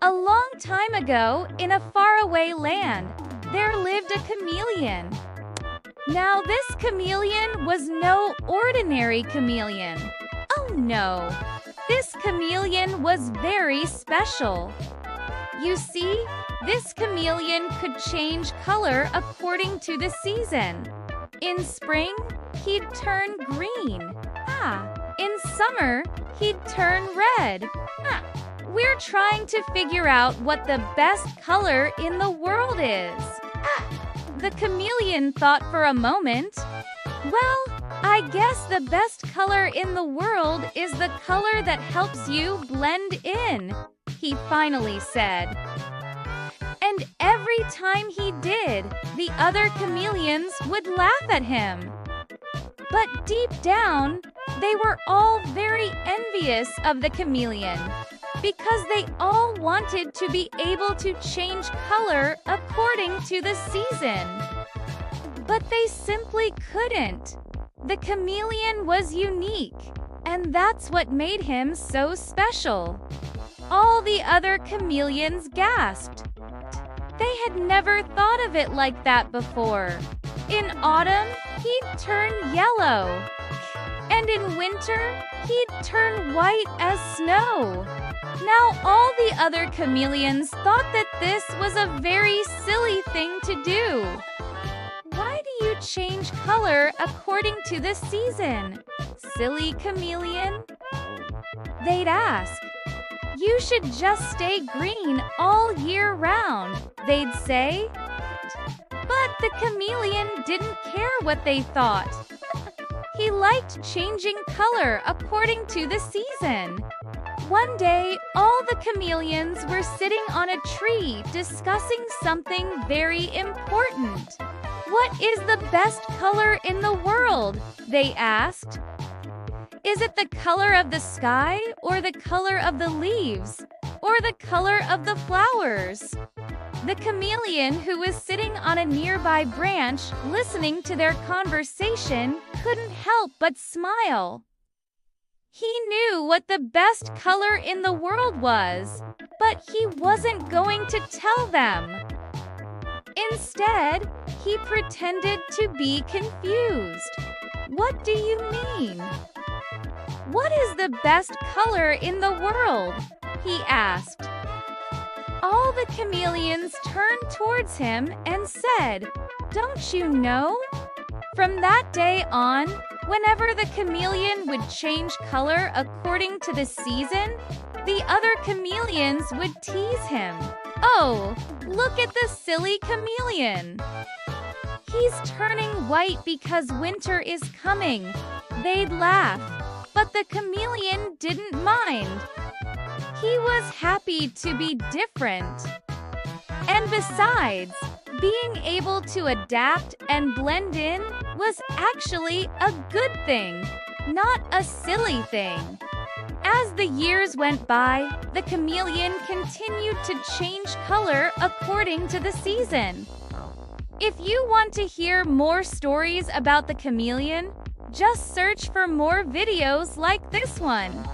A long time ago, in a faraway land, there lived a chameleon. Now, this chameleon was no ordinary chameleon. Oh no! This chameleon was very special. You see, this chameleon could change color according to the season. In spring, he'd turn green. In summer, he'd turn red. We're trying to figure out what the best color in the world is. The chameleon thought for a moment. Well, I guess the best color in the world is the color that helps you blend in, he finally said. And every time he did, the other chameleons would laugh at him. But deep down, they were all very envious of the chameleon, because they all wanted to be able to change color according to the season. But they simply couldn't. The chameleon was unique, and that's what made him so special. All the other chameleons gasped. They had never thought of it like that before. In autumn, he'd turn yellow. And in winter, he'd turn white as snow. Now all the other chameleons thought that this was a very silly thing to do. Why do you change color according to the season, silly chameleon? They'd ask. You should just stay green all year round, they'd say. But the chameleon didn't care what they thought. He liked changing color according to the season. One day, all the chameleons were sitting on a tree discussing something very important. What is the best color in the world? They asked. Is it the color of the sky, or the color of the leaves, or the color of the flowers? The chameleon, who was sitting on a nearby branch listening to their conversation, couldn't help but smile. He knew what the best color in the world was, but he wasn't going to tell them. Instead, he pretended to be confused. What do you mean? What is the best color in the world? He asked. All the chameleons turned towards him and said, Don't you know? From that day on, whenever the chameleon would change color according to the season, the other chameleons would tease him. Oh, look at the silly chameleon. He's turning white because winter is coming. They'd laugh, but the chameleon didn't mind. He was happy to be different. And besides, being able to adapt and blend in was actually a good thing, not a silly thing. As the years went by, the chameleon continued to change color according to the season. If you want to hear more stories about the chameleon, just search for more videos like this one.